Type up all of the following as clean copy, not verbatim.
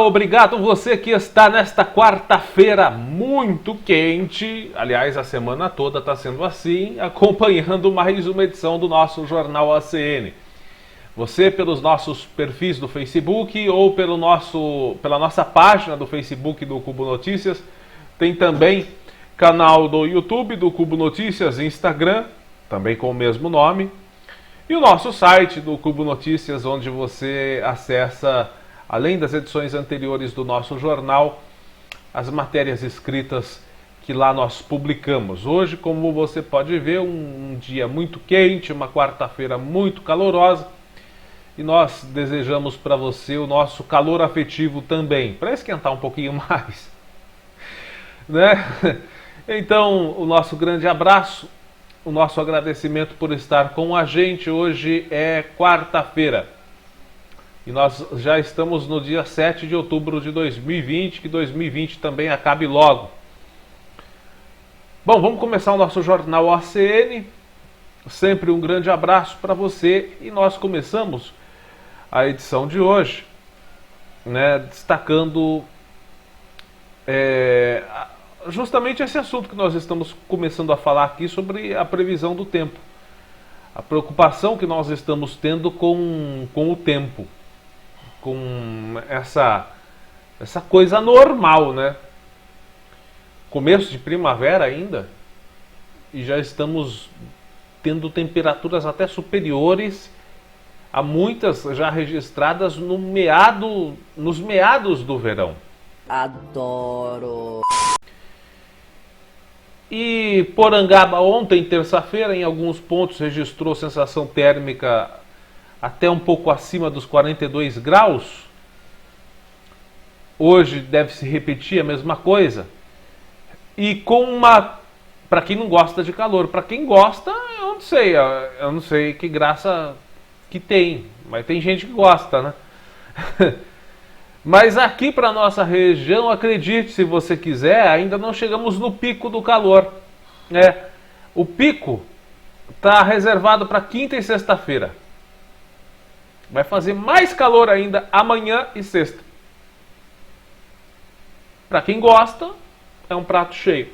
obrigado você que está nesta quarta-feira muito quente. Aliás, a semana toda está sendo assim, acompanhando mais uma edição do nosso Jornal ACN. Você pelos nossos perfis do Facebook ou pela nossa página do Facebook do Cubo Notícias. Tem também canal do YouTube do Cubo Notícias, Instagram, também com o mesmo nome. E o nosso site do Cubo Notícias, onde você acessa, além das edições anteriores do nosso jornal, as matérias escritas que lá nós publicamos. Hoje, como você pode ver, um dia muito quente, uma quarta-feira muito calorosa. E nós desejamos para você o nosso calor afetivo também, para esquentar um pouquinho mais, né? Então, o nosso grande abraço, o nosso agradecimento por estar com a gente. Hoje é quarta-feira e nós já estamos no dia 7 de outubro de 2020, que 2020 também acabe logo. Bom, vamos começar o nosso Jornal ACN. Sempre um grande abraço para você e nós começamos a edição de hoje, né, destacando justamente esse assunto que nós estamos começando a falar aqui sobre a previsão do tempo. A preocupação que nós estamos tendo com o tempo, com essa coisa normal, né? Começo de primavera ainda e já estamos tendo temperaturas até superiores a muitas já registradas nos meados do verão. Adoro! E Porangaba ontem, terça-feira, em alguns pontos registrou sensação térmica até um pouco acima dos 42 graus. Hoje deve se repetir a mesma coisa. E para quem não gosta de calor, para quem gosta, eu não sei que graça que tem, mas tem gente que gosta, né? Mas aqui para nossa região, acredite se você quiser, ainda não chegamos no pico do calor, né? O pico está reservado para quinta e sexta-feira. Vai fazer mais calor ainda amanhã e sexta. Para quem gosta, é um prato cheio.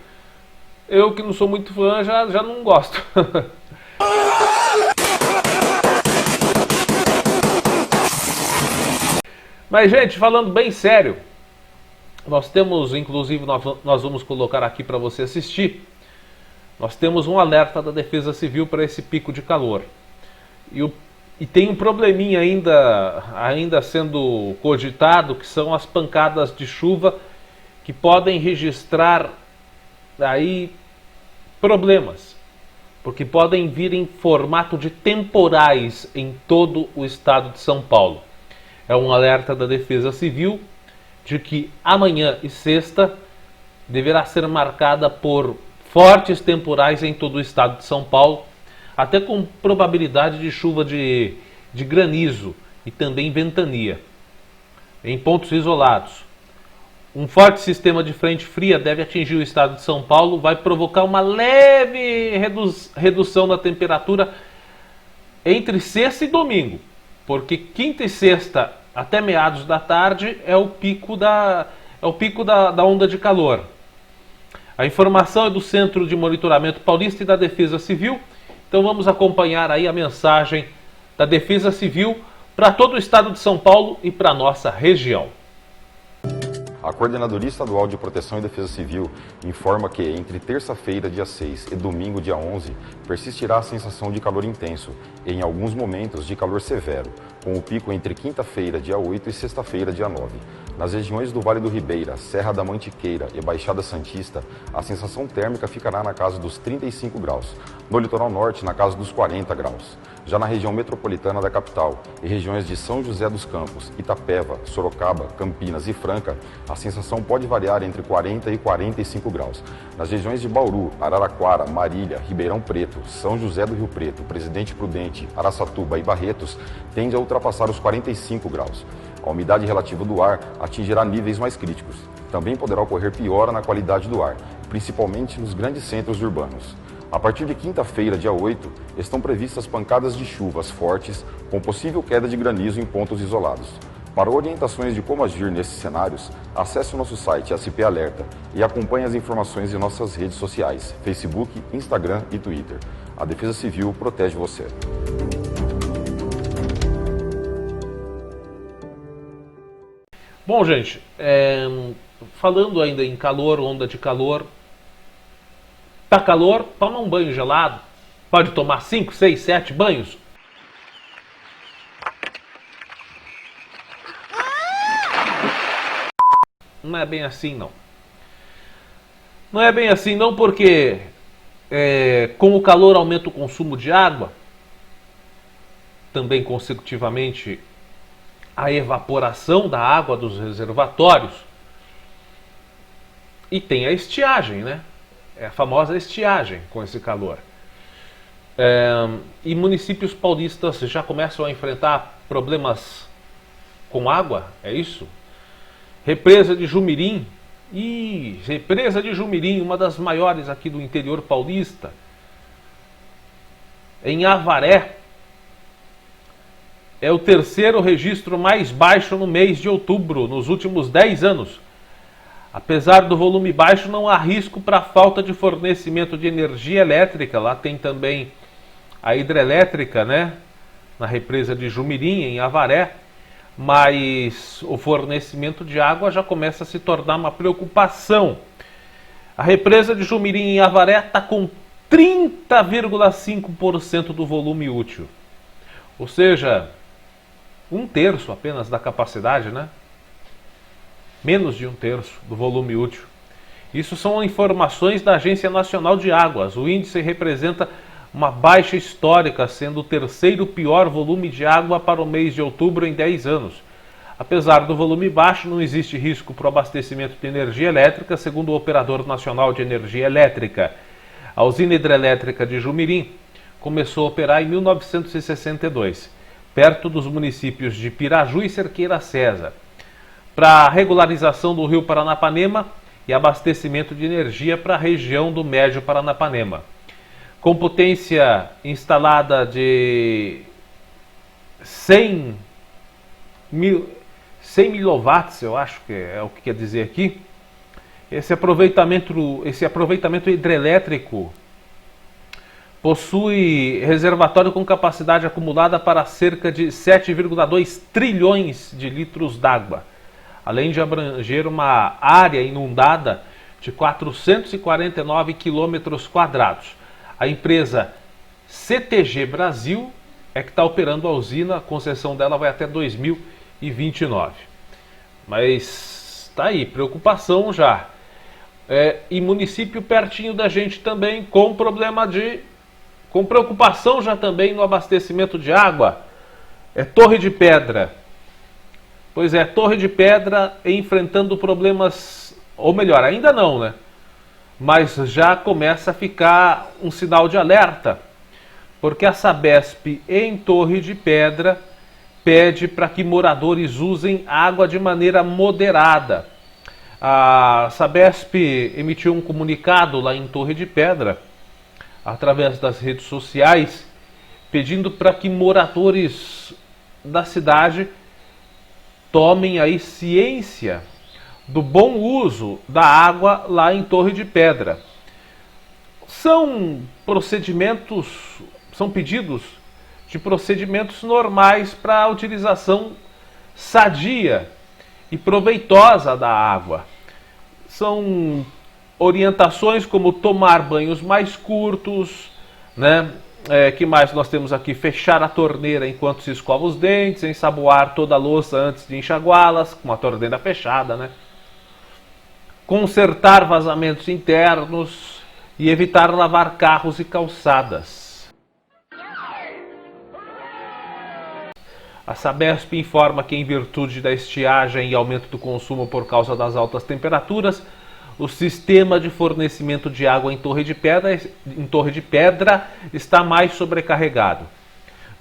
Eu que não sou muito fã, já não gosto. Mas, gente, falando bem sério, nós temos, inclusive, nós vamos colocar aqui para você assistir, nós temos um alerta da Defesa Civil para esse pico de calor. E tem um probleminha ainda sendo cogitado, que são as pancadas de chuva que podem registrar aí problemas, porque podem vir em formato de temporais em todo o estado de São Paulo. É um alerta da Defesa Civil de que amanhã e sexta deverá ser marcada por fortes temporais em todo o estado de São Paulo, até com probabilidade de chuva de granizo e também ventania em pontos isolados. Um forte sistema de frente fria deve atingir o estado de São Paulo, vai provocar uma leve redução da temperatura entre sexta e domingo, porque quinta e sexta até meados da tarde é o pico da onda de calor. A informação é do Centro de Monitoramento Paulista e da Defesa Civil. Então vamos acompanhar aí a mensagem da Defesa Civil para todo o estado de São Paulo e para a nossa região. A Coordenadoria Estadual de Proteção e Defesa Civil informa que entre terça-feira, dia 6 e domingo, dia 11, persistirá a sensação de calor intenso e em alguns momentos de calor severo, com o pico entre quinta-feira, dia 8 e sexta-feira, dia 9. Nas regiões do Vale do Ribeira, Serra da Mantiqueira e Baixada Santista, a sensação térmica ficará na casa dos 35 graus. No litoral norte, na casa dos 40 graus. Já na região metropolitana da capital e regiões de São José dos Campos, Itapeva, Sorocaba, Campinas e Franca, a sensação pode variar entre 40 e 45 graus. Nas regiões de Bauru, Araraquara, Marília, Ribeirão Preto, São José do Rio Preto, Presidente Prudente, Araçatuba e Barretos, tende a ultrapassar os 45 graus. A umidade relativa do ar atingirá níveis mais críticos. Também poderá ocorrer piora na qualidade do ar, principalmente nos grandes centros urbanos. A partir de quinta-feira, dia 8, estão previstas pancadas de chuvas fortes, com possível queda de granizo em pontos isolados. Para orientações de como agir nesses cenários, acesse o nosso site SP Alerta e acompanhe as informações de nossas redes sociais, Facebook, Instagram e Twitter. A Defesa Civil protege você. Bom, gente, falando ainda em calor, onda de calor, tá calor, toma um banho gelado, pode tomar 5, 6, 7 banhos. Não é bem assim, não. Não é bem assim, não, porque com o calor aumenta o consumo de água, também consecutivamente a evaporação da água dos reservatórios, e tem a estiagem, né? É a famosa estiagem com esse calor. E municípios paulistas já começam a enfrentar problemas com água, é isso? Represa de Jumirim, represa de Jumirim, uma das maiores aqui do interior paulista. Em Avaré, é o terceiro registro mais baixo no mês de outubro, nos últimos 10 anos. Apesar do volume baixo, não há risco para falta de fornecimento de energia elétrica. Lá tem também a hidrelétrica, né? Na represa de Jumirim, em Avaré. Mas o fornecimento de água já começa a se tornar uma preocupação. A represa de Jumirim, em Avaré, está com 30,5% do volume útil. Ou seja, 1/3 apenas da capacidade, né? Menos de 1/3 do volume útil. Isso são informações da Agência Nacional de Águas. O índice representa uma baixa histórica, sendo o terceiro pior volume de água para o mês de outubro em 10 anos. Apesar do volume baixo, não existe risco para o abastecimento de energia elétrica, segundo o Operador Nacional de Energia Elétrica. A usina hidrelétrica de Jumirim começou a operar em 1962, perto dos municípios de Piraju e Cerqueira César, para a regularização do rio Paranapanema e abastecimento de energia para a região do Médio Paranapanema. Com potência instalada de 100 milowatts, eu acho que é o que quer dizer aqui. Esse aproveitamento hidrelétrico possui reservatório com capacidade acumulada para cerca de 7,2 trilhões de litros d'água, além de abranger uma área inundada de 449 quilômetros quadrados. A empresa CTG Brasil é que está operando a usina, a concessão dela vai até 2029. Mas está aí, preocupação já. E município pertinho da gente também com preocupação já também no abastecimento de água, é Torre de Pedra. Pois é, Torre de Pedra enfrentando problemas, ou melhor, ainda não, né? Mas já começa a ficar um sinal de alerta, porque a Sabesp em Torre de Pedra pede para que moradores usem água de maneira moderada. A Sabesp emitiu um comunicado lá em Torre de Pedra, através das redes sociais, pedindo para que moradores da cidade tomem aí ciência do bom uso da água lá em Torre de Pedra. São pedidos de procedimentos normais para a utilização sadia e proveitosa da água. São orientações como tomar banhos mais curtos, né? Que mais nós temos aqui? Fechar a torneira enquanto se escova os dentes, ensaboar toda a louça antes de enxaguá-las, com a torneira fechada, né? Consertar vazamentos internos e evitar lavar carros e calçadas. A Sabesp informa que, em virtude da estiagem e aumento do consumo por causa das altas temperaturas, o sistema de fornecimento de água em Torre de Pedra está mais sobrecarregado.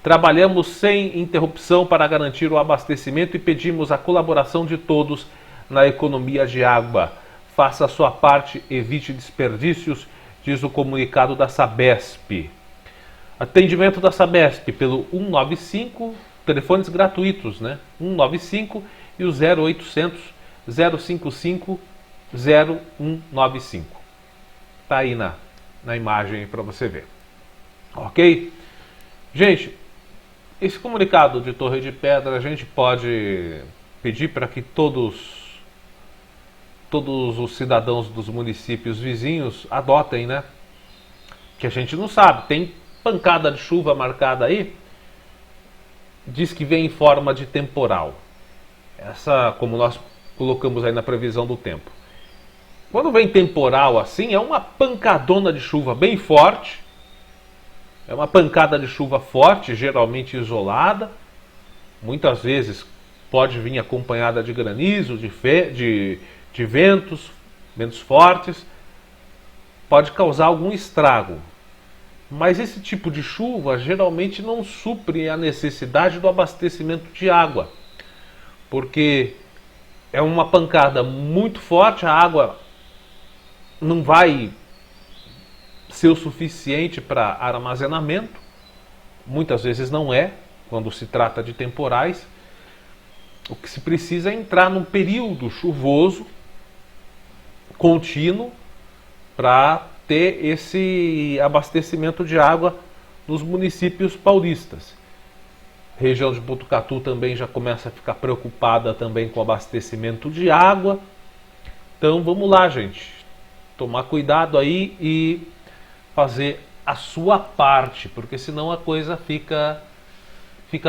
Trabalhamos sem interrupção para garantir o abastecimento e pedimos a colaboração de todos na economia de água. Faça a sua parte, evite desperdícios, diz o comunicado da Sabesp. Atendimento da Sabesp pelo 195 telefones gratuitos, né? 195 e o 0800 055 0195. Tá aí na imagem para você ver. Ok? Gente, esse comunicado de Torre de Pedra a gente pode pedir para que todos os cidadãos dos municípios vizinhos adotem, né? Que a gente não sabe, tem pancada de chuva marcada aí, diz que vem em forma de temporal. Essa, como nós colocamos aí na previsão do tempo. Quando vem temporal assim, é uma pancadona de chuva bem forte. É uma pancada de chuva forte, geralmente isolada. Muitas vezes pode vir acompanhada de granizo, de ventos fortes. Pode causar algum estrago. Mas esse tipo de chuva geralmente não supre a necessidade do abastecimento de água. Porque é uma pancada muito forte, a água não vai ser o suficiente para armazenamento. Muitas vezes não é, quando se trata de temporais. O que se precisa é entrar num período chuvoso contínuo para ter esse abastecimento de água nos municípios paulistas. A região de Botucatu também já começa a ficar preocupada também com o abastecimento de água. Então vamos lá, gente. Tomar cuidado aí e fazer a sua parte, porque senão a coisa fica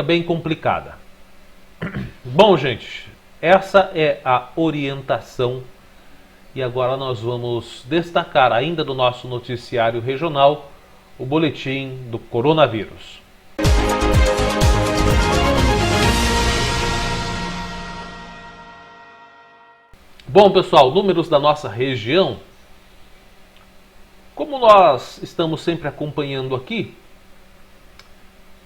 bem complicada. Bom, gente, essa é a orientação. E agora nós vamos destacar ainda do nosso noticiário regional o boletim do coronavírus. Bom, pessoal, números da nossa região. Como nós estamos sempre acompanhando aqui,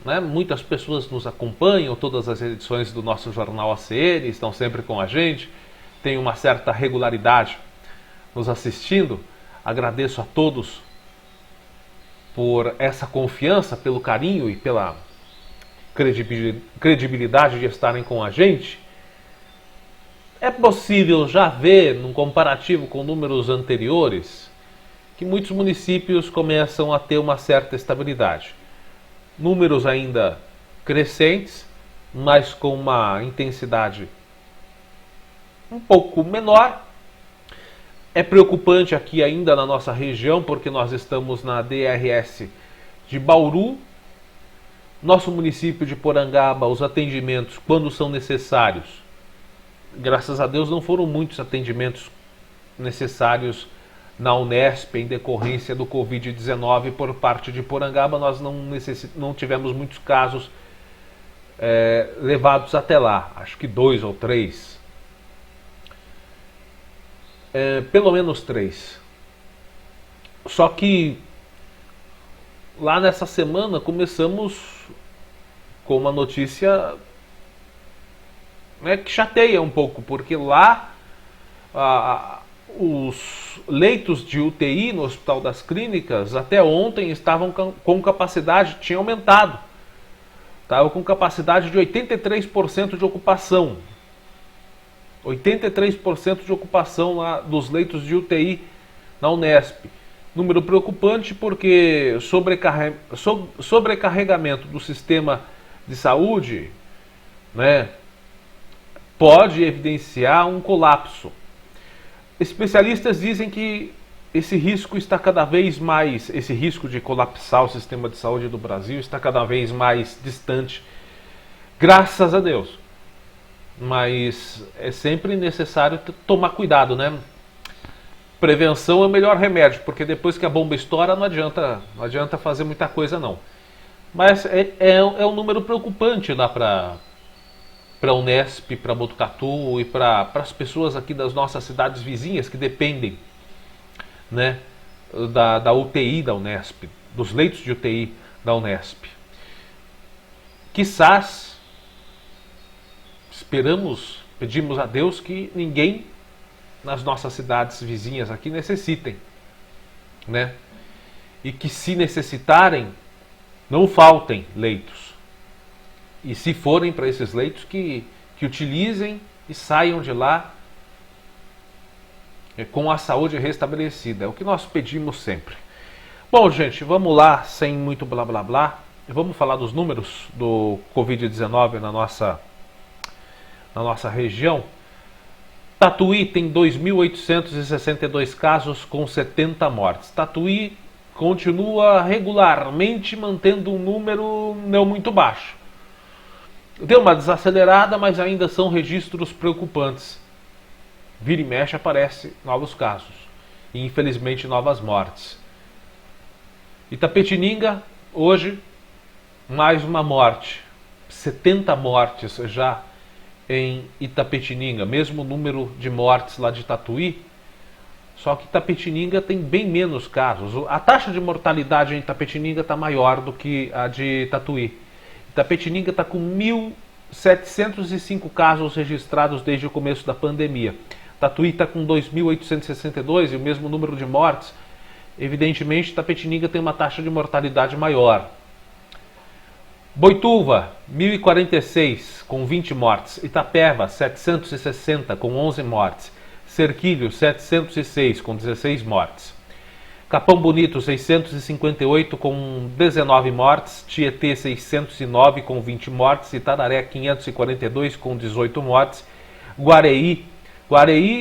né, muitas pessoas nos acompanham, todas as edições do nosso jornal ACN estão sempre com a gente, tem uma certa regularidade nos assistindo. Agradeço a todos por essa confiança, pelo carinho e pela credibilidade de estarem com a gente. É possível já ver, num comparativo com números anteriores, que muitos municípios começam a ter uma certa estabilidade. Números ainda crescentes, mas com uma intensidade um pouco menor. É preocupante aqui ainda na nossa região, porque nós estamos na DRS de Bauru. Nosso município de Porangaba, os atendimentos, quando são necessários, graças a Deus não foram muitos atendimentos necessários na Unesp em decorrência do Covid-19 por parte de Porangaba. Nós não tivemos muitos casos levados até lá, acho que 2 ou 3. Pelo menos 3. Só que lá nessa semana começamos com uma notícia que chateia um pouco, porque lá os leitos de UTI no Hospital das Clínicas até ontem estavam com capacidade, tinha aumentado, estava com capacidade de 83% de ocupação. 83% de ocupação lá dos leitos de UTI na Unesp. Número preocupante porque sobrecarregamento do sistema de saúde, né, pode evidenciar um colapso. Especialistas dizem que esse risco está cada vez mais, esse risco de colapsar o sistema de saúde do Brasil está cada vez mais distante, graças a Deus. Mas é sempre necessário tomar cuidado, né? Prevenção é o melhor remédio, porque depois que a bomba estoura não adianta fazer muita coisa não. Mas é um número preocupante lá para a Unesp, para Botucatu e para as pessoas aqui das nossas cidades vizinhas que dependem, né, da UTI da Unesp, dos leitos de UTI da Unesp. Quizás, pedimos a Deus que ninguém nas nossas cidades vizinhas aqui necessitem, né? E que se necessitarem, não faltem leitos. E se forem para esses leitos, que utilizem e saiam de lá com a saúde restabelecida. É o que nós pedimos sempre. Bom, gente, vamos lá, sem muito blá blá blá. Vamos falar dos números do Covid-19 na nossa região. Tatuí tem 2.862 casos com 70 mortes. Tatuí continua regularmente mantendo um número não muito baixo. Deu uma desacelerada, mas ainda são registros preocupantes. Vira e mexe aparecem novos casos. E infelizmente novas mortes. Itapetininga, hoje, mais uma morte. 70 mortes já em Itapetininga. Mesmo número de mortes lá de Tatuí. Só que Itapetininga tem bem menos casos. A taxa de mortalidade em Itapetininga está maior do que a de Tatuí. Itapetininga está com 1.705 casos registrados desde o começo da pandemia. Tatuí está com 2.862 e o mesmo número de mortes. Evidentemente, Itapetininga tem uma taxa de mortalidade maior. Boituva, 1.046 com 20 mortes. Itapeva, 760 com 11 mortes. Cerquilho, 706 com 16 mortes. Capão Bonito, 658 com 19 mortes. Tietê, 609 com 20 mortes. Itararé, 542 com 18 mortes. Guareí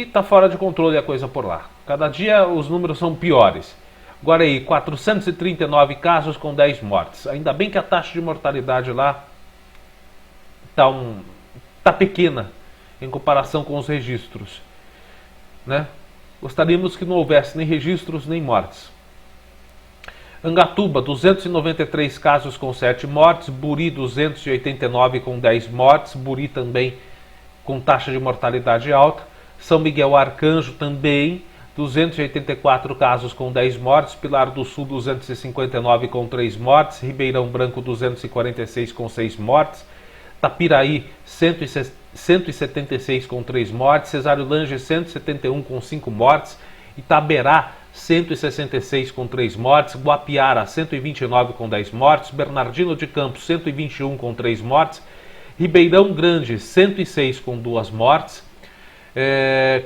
está fora de controle a coisa por lá. Cada dia os números são piores. Guareí, 439 casos com 10 mortes. Ainda bem que a taxa de mortalidade lá tá pequena em comparação com os registros, né? Gostaríamos que não houvesse nem registros nem mortes. Angatuba, 293 casos com 7 mortes. Buri, 289 com 10 mortes. Buri também com taxa de mortalidade alta. São Miguel Arcanjo também, 284 casos com 10 mortes. Pilar do Sul, 259 com 3 mortes. Ribeirão Branco, 246 com 6 mortes. Tapiraí, 176 com 3 mortes. Cesário Lange, 171 com 5 mortes. Itaberá, 166 com 3 mortes. Guapiara, 129 com 10 mortes. Bernardino de Campos, 121 com 3 mortes. Ribeirão Grande, 106 com 2 mortes.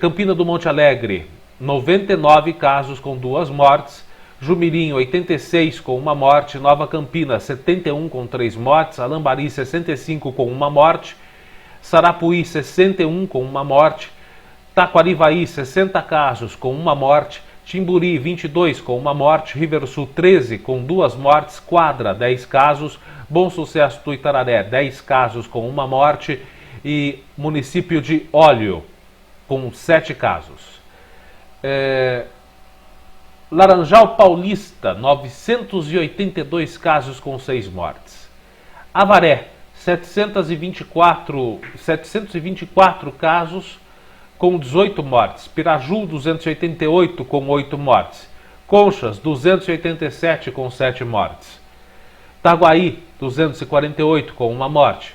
Campina do Monte Alegre, 99 casos com 2 mortes. Jumirim, 86 com 1 morte. Nova Campina, 71 com 3 mortes. Alambari, 65 com 1 morte. Sarapuí, 61 com 1 morte. Taquarivaí, 60 casos com 1 morte. Timburi, 22 com 1 morte. Riversul, 13 com 2 mortes. Quadra, 10 casos. Bom Sucesso do Itararé, 10 casos com 1 morte. E município de Óleo, com 7 casos. Laranjal Paulista, 982 casos com 6 mortes. Avaré, 724 casos com 18 mortes. Piraju, 288 com 8 mortes. Conchas, 287 com 7 mortes. Taguaí, 248 com 1 morte.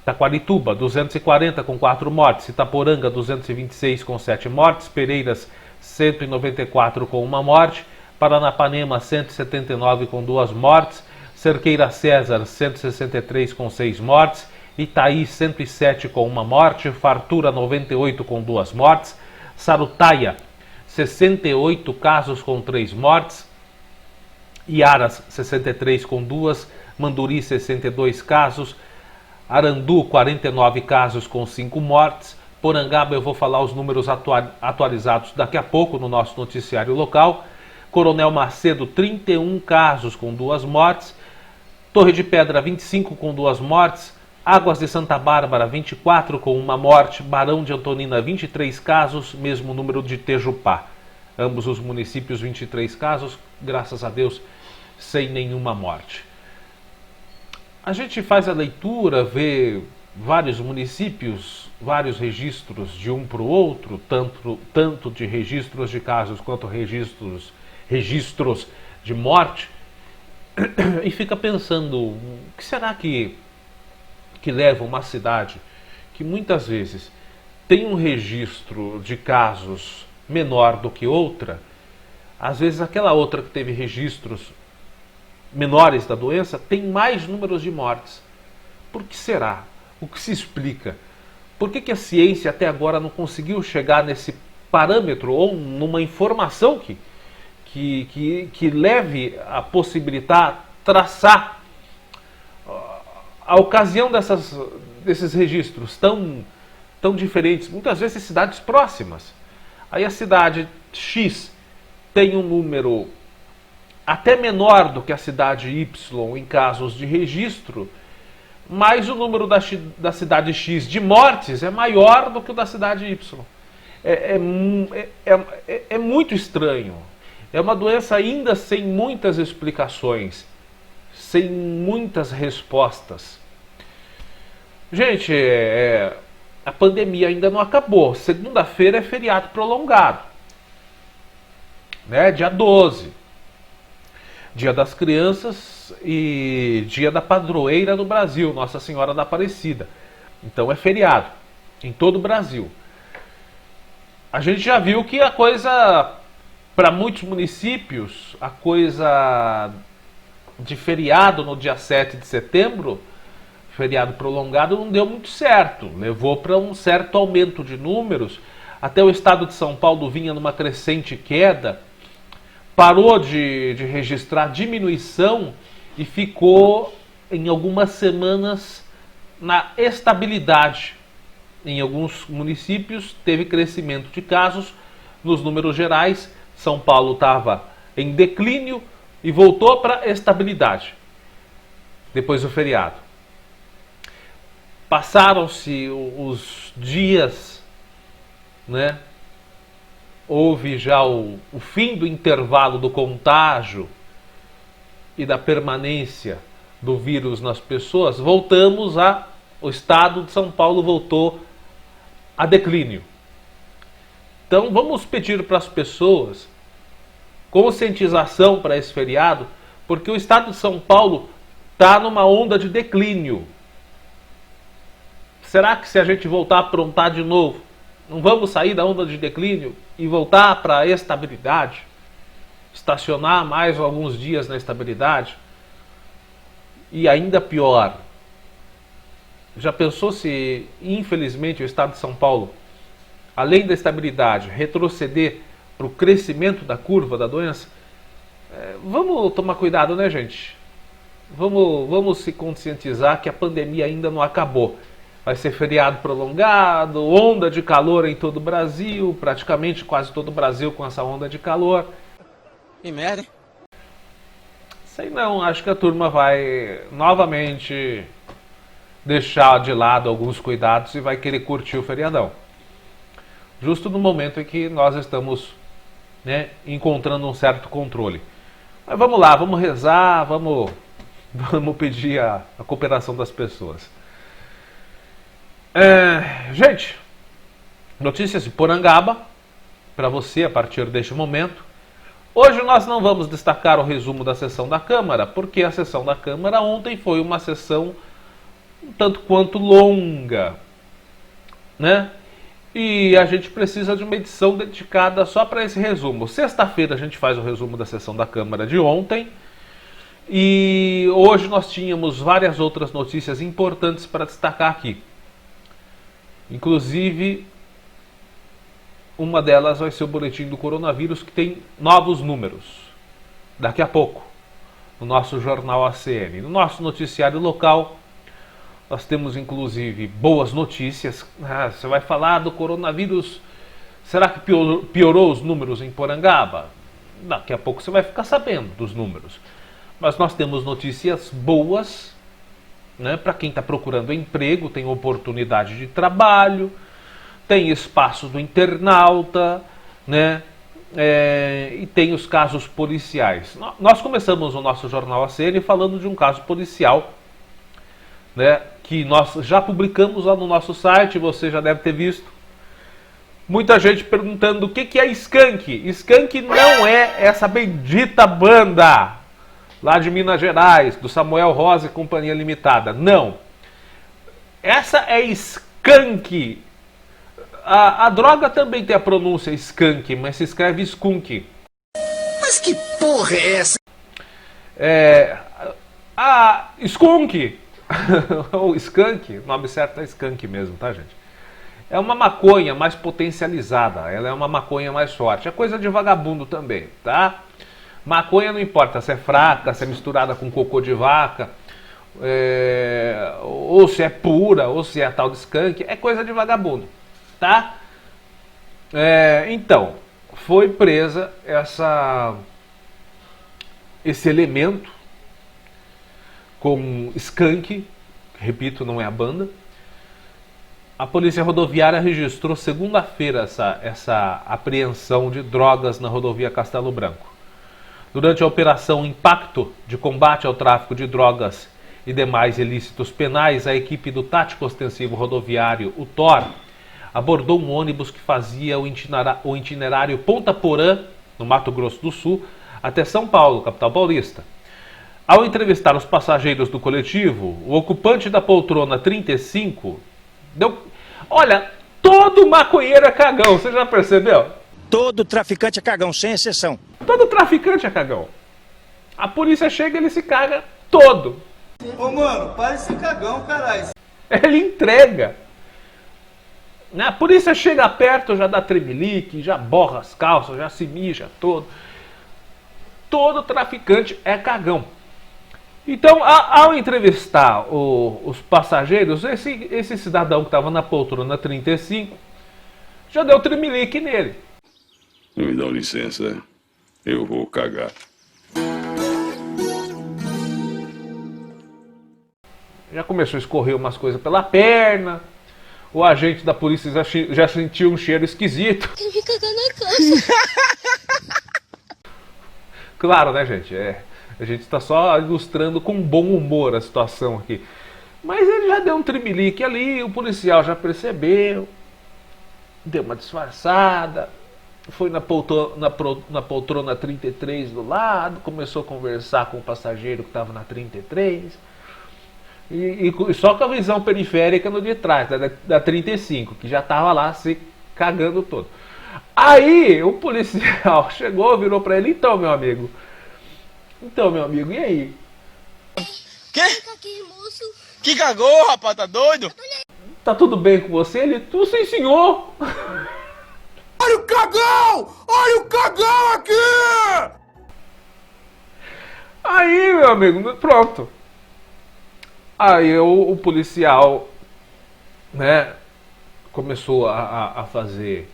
Taquarituba, 240 com 4 mortes. Itaporanga, 226 com 7 mortes. Pereiras, 194 com 1 morte. Paranapanema, 179 com 2 mortes. Cerqueira César, 163 com 6 mortes. Itaí, 107 com 1 morte. Fartura, 98 com 2 mortes. Sarutaia, 68 casos com 3 mortes. Iaras, 63 com 2. Manduri, 62 casos. Arandu, 49 casos com 5 mortes. Porangaba, eu vou falar os números atualizados daqui a pouco no nosso noticiário local. Coronel Macedo, 31 casos com 2 mortes. Torre de Pedra, 25 com 2 mortes. Águas de Santa Bárbara, 24 com 1 morte. Barão de Antonina, 23 casos, mesmo número de Tejupá. Ambos os municípios, 23 casos, graças a Deus, sem nenhuma morte. A gente faz a leitura, vê vários municípios, vários registros de um para o outro, tanto de registros de casos quanto registros de morte, e fica pensando, o que será que leva uma cidade que muitas vezes tem um registro de casos menor do que outra, às vezes aquela outra que teve registros menores da doença tem mais números de mortes. Por que será? O que se explica? Por que a ciência até agora não conseguiu chegar nesse parâmetro ou numa informação que leve a possibilitar traçar a ocasião desses registros tão diferentes, muitas vezes cidades próximas. Aí a cidade X tem um número até menor do que a cidade Y em casos de registro, mas o número da cidade X de mortes é maior do que o da cidade Y. É muito estranho. É uma doença ainda sem muitas explicações, sem muitas respostas. Gente, a pandemia ainda não acabou. Segunda-feira é feriado prolongado, né? Dia 12. Dia das Crianças e Dia da Padroeira no Brasil, Nossa Senhora da Aparecida. Então é feriado em todo o Brasil. A gente já viu que a coisa, para muitos municípios, a coisa de feriado no dia 7 de setembro, feriado prolongado, não deu muito certo. Levou para um certo aumento de números. Até o estado de São Paulo vinha numa crescente queda, parou de registrar diminuição e ficou em algumas semanas na estabilidade. Em alguns municípios teve crescimento de casos. Nos números gerais, São Paulo estava em declínio e voltou para estabilidade depois do feriado. Passaram-se os dias, né? Houve já o fim do intervalo do contágio e da permanência do vírus nas pessoas. O estado de São Paulo voltou a declínio. Então vamos pedir para as pessoas conscientização para esse feriado, porque o estado de São Paulo está numa onda de declínio. Será que se a gente voltar a aprontar de novo, não vamos sair da onda de declínio e voltar para a estabilidade? Estacionar mais alguns dias na estabilidade? E ainda pior, já pensou se, infelizmente, o estado de São Paulo, além da estabilidade, retroceder para o crescimento da curva da doença? Vamos tomar cuidado, né, gente? Vamos se conscientizar que a pandemia ainda não acabou. Vai ser feriado prolongado, onda de calor em todo o Brasil, praticamente quase todo o Brasil com essa onda de calor. Que merda, hein? Sei não, acho que a turma vai novamente deixar de lado alguns cuidados e vai querer curtir o feriadão. Justo no momento em que nós estamos, né, encontrando um certo controle. Mas vamos lá, vamos rezar, vamos pedir a cooperação das pessoas. Gente, notícias de Porangaba para você a partir deste momento. Hoje nós não vamos destacar o resumo da sessão da Câmara, porque a sessão da Câmara ontem foi uma sessão um tanto quanto longa, né? E a gente precisa de uma edição dedicada só para esse resumo. Sexta-feira a gente faz o resumo da sessão da Câmara de ontem. E hoje nós tínhamos várias outras notícias importantes para destacar aqui. Inclusive, uma delas vai ser o boletim do coronavírus, que tem novos números. Daqui a pouco, no nosso jornal ACN. No nosso noticiário local, nós temos inclusive boas notícias. Você vai falar do coronavírus, será que piorou os números em Porangaba? Daqui a pouco você vai ficar sabendo dos números. Mas nós temos notícias boas, né, para quem está procurando emprego, tem oportunidade de trabalho, tem espaço do internauta, né, e tem os casos policiais. Nós começamos o nosso jornal ACN falando de um caso policial, né, que nós já publicamos lá no nosso site, você já deve ter visto. Muita gente perguntando o que é Skank. Skank não é essa bendita banda lá de Minas Gerais, do Samuel Rosa e Companhia Limitada. Não. Essa é Skank. A droga também tem a pronúncia Skank, mas se escreve Skunk. Mas que porra é essa? A Skunk o skunk, o nome certo é skunk mesmo, tá, gente? É uma maconha mais potencializada, ela é uma maconha mais forte. É coisa de vagabundo também, tá? Maconha não importa se é fraca, se é misturada com cocô de vaca, ou se é pura, ou se é tal de skunk, é coisa de vagabundo, tá? Então, foi presa esse elemento com skunk, repito, não é a banda. A Polícia Rodoviária registrou segunda-feira essa apreensão de drogas na rodovia Castelo Branco. Durante a operação Impacto de combate ao tráfico de drogas e demais ilícitos penais, a equipe do Tático Ostensivo Rodoviário, o TOR, abordou um ônibus que fazia o itinerário Ponta Porã, no Mato Grosso do Sul, até São Paulo, capital paulista. Ao entrevistar os passageiros do coletivo, o ocupante da poltrona 35 deu... Olha, todo maconheiro é cagão, você já percebeu? Todo traficante é cagão, sem exceção. Todo traficante é cagão. A polícia chega e ele se caga todo. Ô mano, para de ser cagão, caralho. Ele entrega. A polícia chega perto, já dá tremelique, já borra as calças, já se mija todo. Todo traficante é cagão. Então, ao entrevistar os passageiros, esse cidadão que estava na poltrona 35 já deu tremelique nele. Me dão licença, eu vou cagar. Já começou a escorrer umas coisas pela perna. O agente da polícia já sentiu um cheiro esquisito. Ele me cagou na calça. Claro, né, gente? A gente está só ilustrando com bom humor a situação aqui. Mas ele já deu um tremelique ali, o policial já percebeu, deu uma disfarçada, foi na poltrona 33 do lado, começou a conversar com o passageiro que estava na 33, e só com a visão periférica no de trás, da 35, que já estava lá se cagando todo. Aí o policial chegou, virou para ele, então meu amigo, e aí? Quê? Caguei, moço. Que cagou, rapaz, tá doido? Tá tudo bem com você? Ele, tu sim, senhor. Olha o cagão! Olha o cagão aqui! Aí, meu amigo, pronto. Aí o policial, né, começou a fazer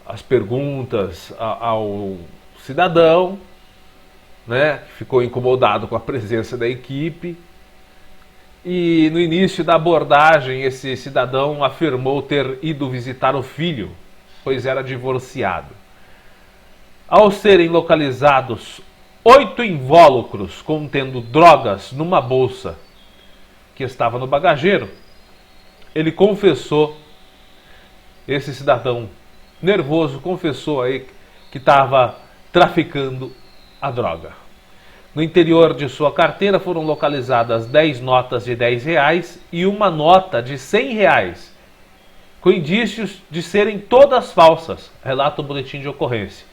as perguntas ao cidadão, né, ficou incomodado com a presença da equipe. E no início da abordagem, esse cidadão afirmou ter ido visitar o filho, pois era divorciado. Ao serem localizados 8 invólucros contendo drogas numa bolsa que estava no bagageiro, ele confessou, esse cidadão nervoso confessou aí que estava traficando a droga. No interior de sua carteira foram localizadas 10 notas de R$10 e uma nota de R$100, com indícios de serem todas falsas, relata o boletim de ocorrência.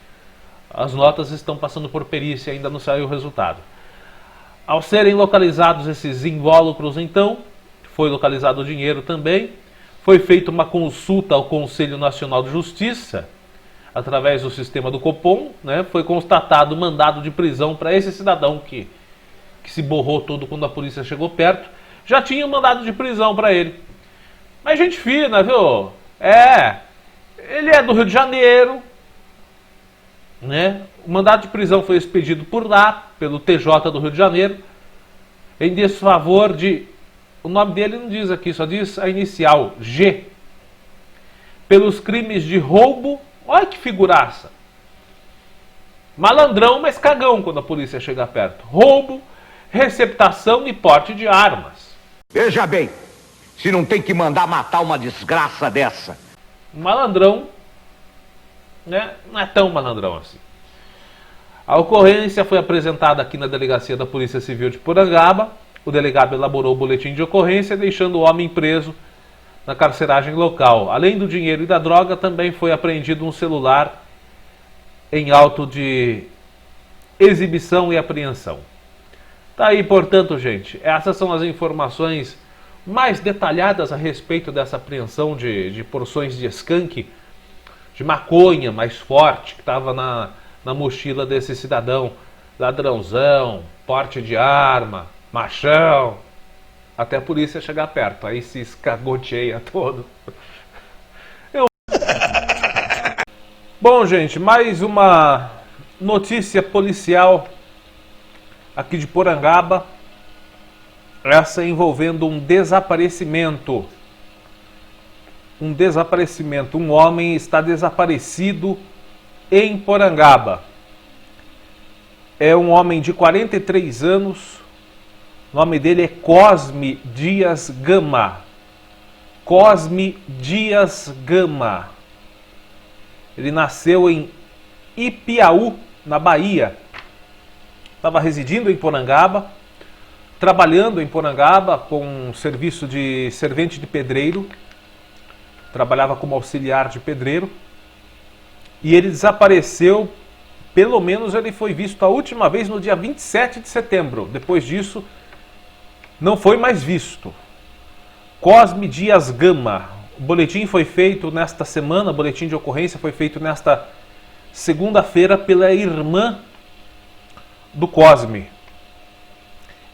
As notas estão passando por perícia, ainda não saiu o resultado. Ao serem localizados esses invólucros, então, foi localizado o dinheiro também, foi feita uma consulta ao Conselho Nacional de Justiça, através do sistema do Copom, né, foi constatado mandado de prisão para esse cidadão que se borrou todo quando a polícia chegou perto. Já tinha um mandado de prisão para ele. Mas gente fina, viu? Ele é do Rio de Janeiro, né? O mandado de prisão foi expedido por lá, pelo TJ do Rio de Janeiro, em desfavor de... O nome dele não diz aqui, só diz a inicial, G. Pelos crimes de roubo. Olha que figuraça. Malandrão, mas cagão quando a polícia chega perto. Roubo, receptação e porte de armas. Veja bem, se não tem que mandar matar uma desgraça dessa. Malandrão, né? Não é tão malandrão assim. A ocorrência foi apresentada aqui na Delegacia da Polícia Civil de Porangaba. O delegado elaborou o boletim de ocorrência, deixando o homem preso na carceragem local. Além do dinheiro e da droga, também foi apreendido um celular em auto de exibição e apreensão. Tá aí, portanto, gente, essas são as informações mais detalhadas a respeito dessa apreensão de porções de skunk, de maconha mais forte, que estava na mochila desse cidadão. Ladrãozão, porte de arma, machão. Até a polícia chegar perto, aí se escagoteia todo. Bom, gente, mais uma notícia policial aqui de Porangaba. Essa envolvendo um desaparecimento. Um homem está desaparecido em Porangaba. É um homem de 43 anos. O nome dele é Cosme Dias Gama. Cosme Dias Gama. Ele nasceu em Ipiaú, na Bahia. Estava residindo em Porangaba, trabalhando em Porangaba com um serviço de servente de pedreiro. Trabalhava como auxiliar de pedreiro. E ele desapareceu, pelo menos ele foi visto a última vez no dia 27 de setembro. Depois disso, não foi mais visto. Cosme Dias Gama. O boletim foi feito nesta semana, o boletim de ocorrência foi feito nesta segunda-feira pela irmã do Cosme.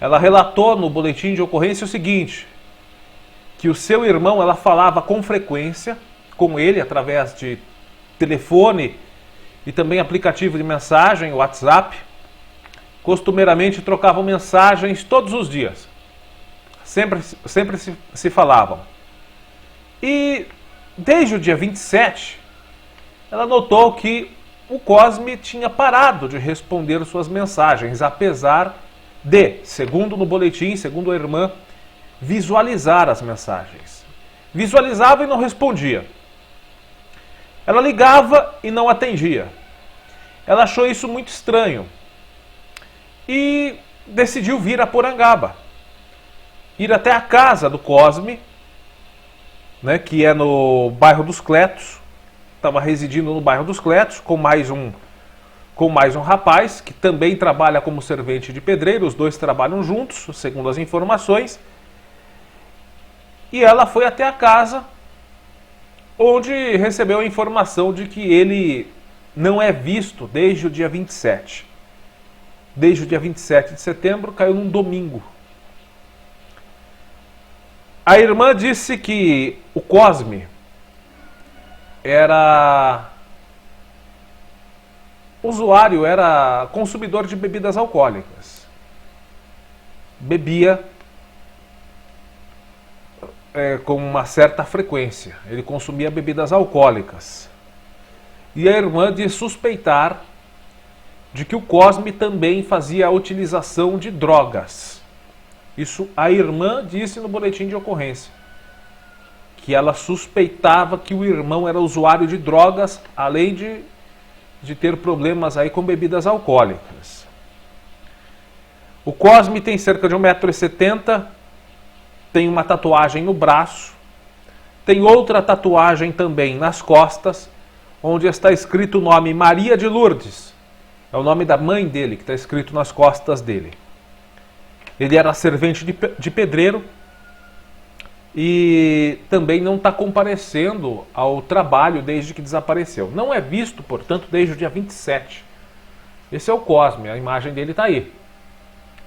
Ela relatou no boletim de ocorrência o seguinte, que o seu irmão, ela falava com frequência com ele através de telefone e também aplicativo de mensagem, WhatsApp. Costumeiramente trocavam mensagens todos os dias. Sempre se falavam. E desde o dia 27, ela notou que o Cosme tinha parado de responder suas mensagens, apesar de, segundo no boletim, segundo a irmã, visualizar as mensagens. Visualizava e não respondia. Ela ligava e não atendia. Ela achou isso muito estranho e decidiu vir a Porangaba. Ir até a casa do Cosme, né, que é no bairro dos Cletos. Estava residindo no bairro dos Cletos com mais um rapaz que também trabalha como servente de pedreiro. Os dois trabalham juntos, segundo as informações. E ela foi até a casa, onde recebeu a informação de que ele não é visto desde o dia 27. Desde o dia 27 de setembro, caiu num domingo. A irmã disse que o Cosme era usuário, era consumidor de bebidas alcoólicas. Bebia com uma certa frequência. Ele consumia bebidas alcoólicas. E a irmã diz suspeitar de que o Cosme também fazia a utilização de drogas. Isso a irmã disse no boletim de ocorrência. Que ela suspeitava que o irmão era usuário de drogas, além de ter problemas aí com bebidas alcoólicas. O Cosme tem cerca de 1,70 m, tem uma tatuagem no braço, tem outra tatuagem também nas costas, onde está escrito o nome Maria de Lourdes. É o nome da mãe dele que está escrito nas costas dele. Ele era servente de pedreiro e também não está comparecendo ao trabalho desde que desapareceu. Não é visto, portanto, desde o dia 27. Esse é o Cosme, a imagem dele está aí.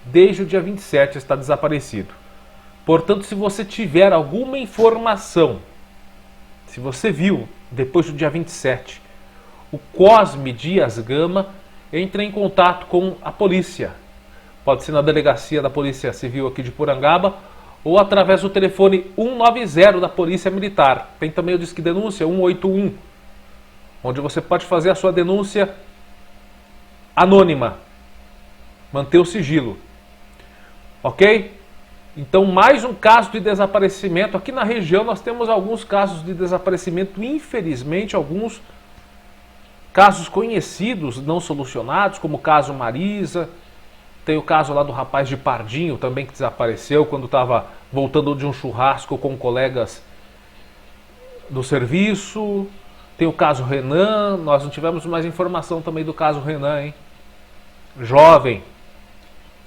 Desde o dia 27 está desaparecido. Portanto, se você tiver alguma informação, se você viu depois do dia 27 o Cosme Dias Gama, entre em contato com a polícia. Pode ser na delegacia da Polícia Civil aqui de Porangaba ou através do telefone 190 da Polícia Militar. Tem também o Disque Denúncia 181, onde você pode fazer a sua denúncia anônima, manter o sigilo. Ok? Então, mais um caso de desaparecimento. Aqui na região nós temos alguns casos de desaparecimento, infelizmente, alguns casos conhecidos, não solucionados, como o caso Marisa. Tem o caso lá do rapaz de Pardinho, também que desapareceu quando estava voltando de um churrasco com colegas do serviço. Tem o caso Renan, nós não tivemos mais informação também do caso Renan, hein? Jovem,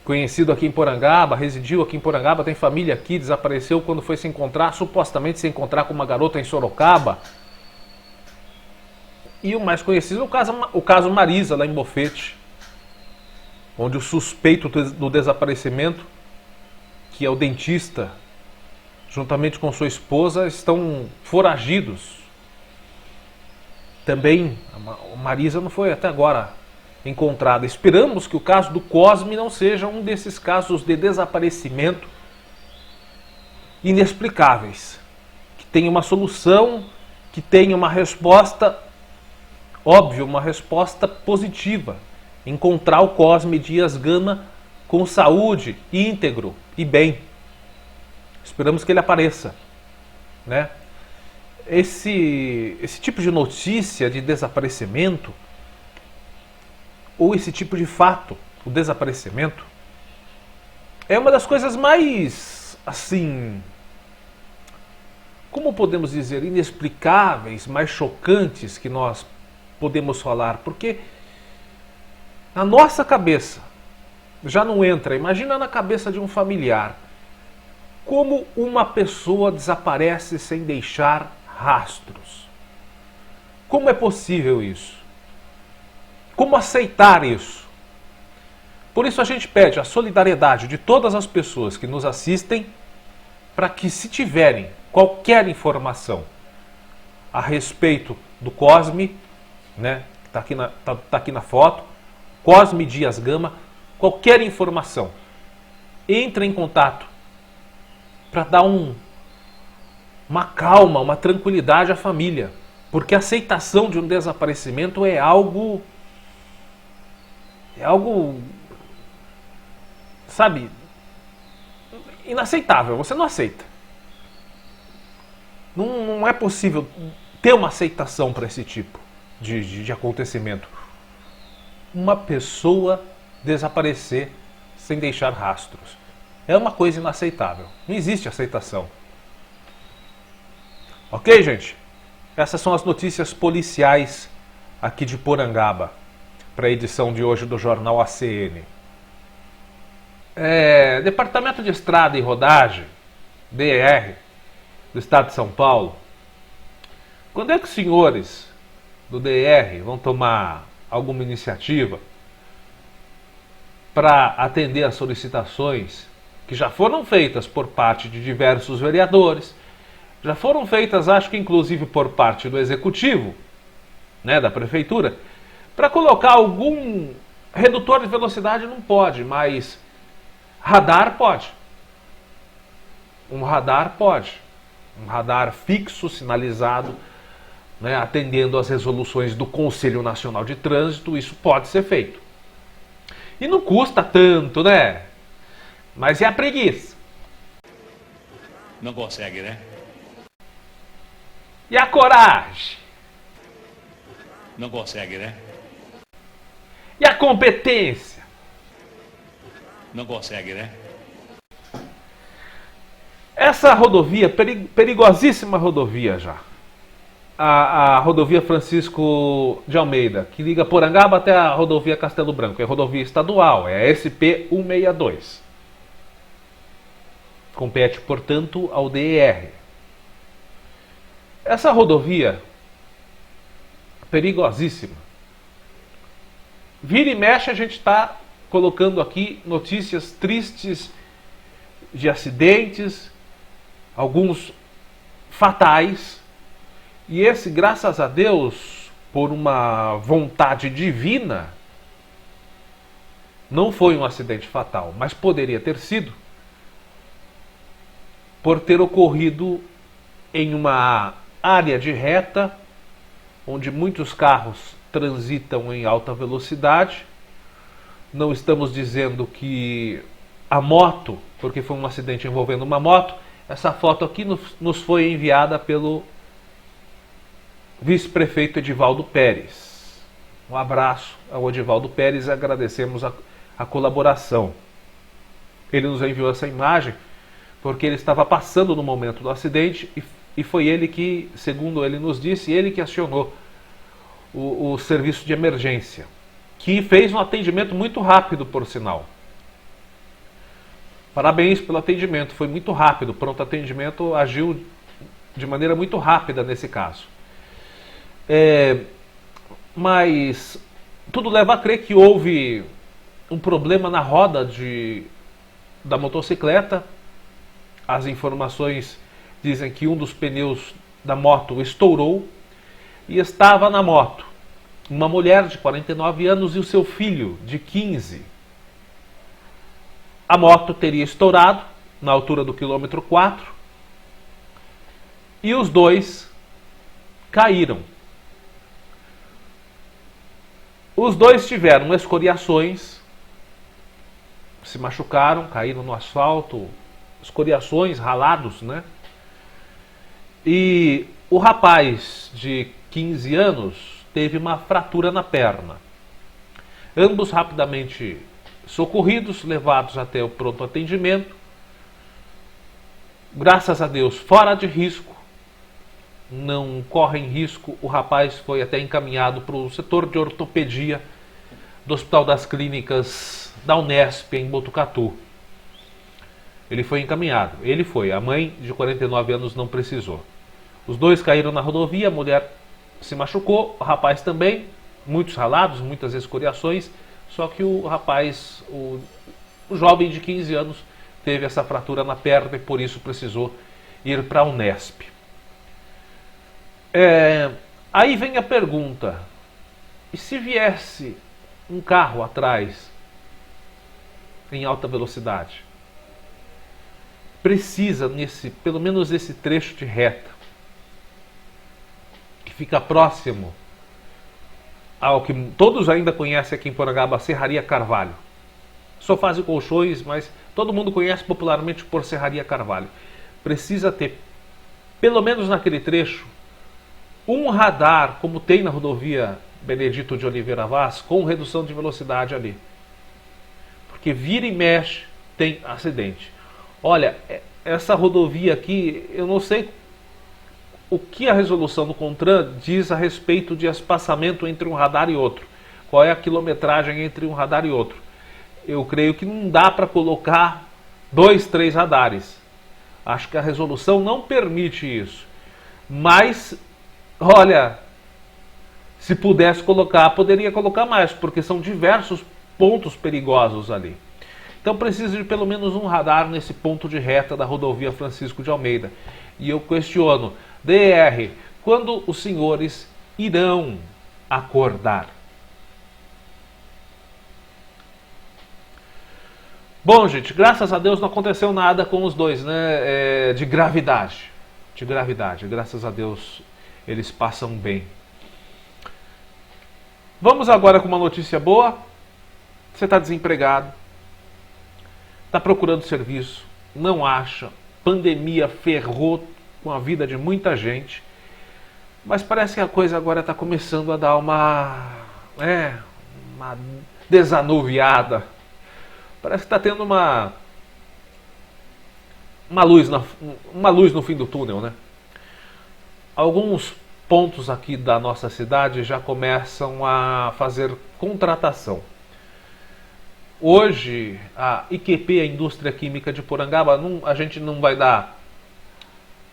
conhecido aqui em Porangaba, residiu aqui em Porangaba, tem família aqui, desapareceu quando foi se encontrar, supostamente se encontrar com uma garota em Sorocaba. E o mais conhecido é o caso Marisa, lá em Bofete, onde o suspeito do desaparecimento, que é o dentista, juntamente com sua esposa, estão foragidos. Também a Marisa não foi até agora encontrada. Esperamos que o caso do Cosme não seja um desses casos de desaparecimento inexplicáveis, que tenha uma solução, que tenha uma resposta óbvia, uma resposta positiva. Encontrar o Cosme Dias Gama com saúde, íntegro e bem. Esperamos que ele apareça, né? Esse tipo de notícia de desaparecimento, ou esse tipo de fato, o desaparecimento, é uma das coisas mais, assim, como podemos dizer, inexplicáveis, mais chocantes que nós podemos falar, porque na nossa cabeça já não entra. Imagina na cabeça de um familiar, como uma pessoa desaparece sem deixar rastros. Como é possível isso? Como aceitar isso? Por isso a gente pede a solidariedade de todas as pessoas que nos assistem, para que, se tiverem qualquer informação a respeito do Cosme, né, tá aqui na foto, Cosme Dias Gama, qualquer informação, entre em contato para dar uma calma, uma tranquilidade à família, porque a aceitação de um desaparecimento é algo, sabe, inaceitável. Você não aceita. Não é possível ter uma aceitação para esse tipo de acontecimento. Uma pessoa desaparecer sem deixar rastros é uma coisa inaceitável. Não existe aceitação. Ok, gente? Essas são as notícias policiais aqui de Porangaba, para a edição de hoje do Jornal ACN. Departamento de Estrada e Rodagem, DR, do Estado de São Paulo. Quando é que os senhores do DR vão tomar alguma iniciativa para atender às solicitações que já foram feitas por parte de diversos vereadores, já foram feitas, acho que inclusive por parte do Executivo, né, da Prefeitura, para colocar algum redutor de velocidade? Não pode, mas radar pode. Um radar pode. Um radar fixo, sinalizado, né, atendendo às resoluções do Conselho Nacional de Trânsito, isso pode ser feito. E não custa tanto, né? Mas é a preguiça. Não consegue, né? E a coragem? Não consegue, né? E a competência? Não consegue, né? Essa rodovia, perigosíssima rodovia já, a rodovia Francisco de Almeida, que liga Porangaba até a rodovia Castelo Branco, é rodovia estadual, é a SP-162. Compete, portanto, ao DER. Essa rodovia, perigosíssima. Vira e mexe, a gente está colocando aqui notícias tristes de acidentes, alguns fatais. E esse, graças a Deus, por uma vontade divina, não foi um acidente fatal, mas poderia ter sido, por ter ocorrido em uma área de reta, onde muitos carros transitam em alta velocidade. Não estamos dizendo que a moto, porque foi um acidente envolvendo uma moto. Essa foto aqui nos foi enviada pelo vice-prefeito Edivaldo Pérez. Um abraço ao Edivaldo Pérez e agradecemos a colaboração. Ele nos enviou essa imagem porque ele estava passando no momento do acidente e foi ele que, segundo ele nos disse, ele que acionou o serviço de emergência, que fez um atendimento muito rápido, por sinal. Parabéns pelo atendimento, foi muito rápido, o pronto atendimento agiu de maneira muito rápida nesse caso. Mas tudo leva a crer que houve um problema na roda da motocicleta. As informações dizem que um dos pneus da moto estourou e estava na moto uma mulher de 49 anos e o seu filho de 15. A moto teria estourado na altura do quilômetro 4 e os dois caíram. Os dois tiveram escoriações, se machucaram, caíram no asfalto, escoriações, ralados, né? E o rapaz de 15 anos teve uma fratura na perna. Ambos rapidamente socorridos, levados até o pronto atendimento. Graças a Deus, fora de risco, não correm risco. O rapaz foi até encaminhado para o setor de ortopedia do Hospital das Clínicas da Unesp, em Botucatu. Ele foi encaminhado. A mãe de 49 anos não precisou. Os dois caíram na rodovia, a mulher se machucou, o rapaz também, muitos ralados, muitas escoriações, só que o rapaz, o jovem de 15 anos, teve essa fratura na perna e por isso precisou ir para a Unesp. Aí vem a pergunta, e se viesse um carro atrás em alta velocidade? Precisa, pelo menos nesse trecho de reta, que fica próximo ao que todos ainda conhecem aqui em Porangaba, a Serraria Carvalho. Sofás e colchões, mas todo mundo conhece popularmente por Serraria Carvalho. Precisa ter, pelo menos naquele trecho, um radar, como tem na rodovia Benedito de Oliveira Vaz, com redução de velocidade ali. Porque vira e mexe, tem acidente. Olha, essa rodovia aqui, eu não sei o que a resolução do CONTRAN diz a respeito de espaçamento entre um radar e outro. Qual é a quilometragem entre um radar e outro? Eu creio que não dá para colocar 2, 3 radares. Acho que a resolução não permite isso. Mas, olha, se pudesse colocar, poderia colocar mais, porque são diversos pontos perigosos ali. Então precisa de pelo menos um radar nesse ponto de reta da rodovia Francisco de Almeida. E eu questiono, DR, quando os senhores irão acordar? Bom, gente, graças a Deus não aconteceu nada com os dois, né? De gravidade. Graças a Deus eles passam bem. Vamos agora com uma notícia boa. Você está desempregado, está procurando serviço, não acha, pandemia ferrou com a vida de muita gente, mas parece que a coisa agora está começando a dar uma desanuviada. Parece que está tendo uma luz no fim do túnel, né? Alguns pontos aqui da nossa cidade já começam a fazer contratação. Hoje, a IQP, a Indústria Química de Porangaba, a gente não vai dar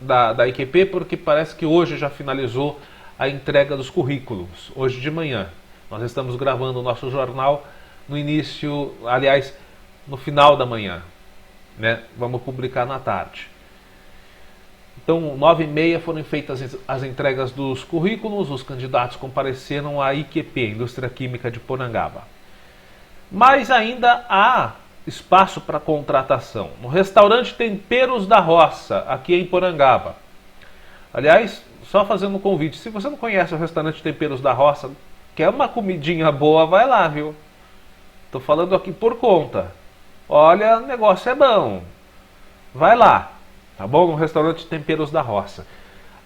da IQP porque parece que hoje já finalizou a entrega dos currículos, hoje de manhã. Nós estamos gravando o nosso jornal no final da manhã, né? Vamos publicar na tarde. Então, 9h30 foram feitas as entregas dos currículos, os candidatos compareceram à IQP, Indústria Química de Porangaba. Mas ainda há espaço para contratação. No restaurante Temperos da Roça, aqui em Porangaba. Aliás, só fazendo um convite, se você não conhece o restaurante Temperos da Roça, quer uma comidinha boa, vai lá, viu? Estou falando aqui por conta. Olha, o negócio é bom. Vai lá, tá bom? No restaurante Temperos da Roça.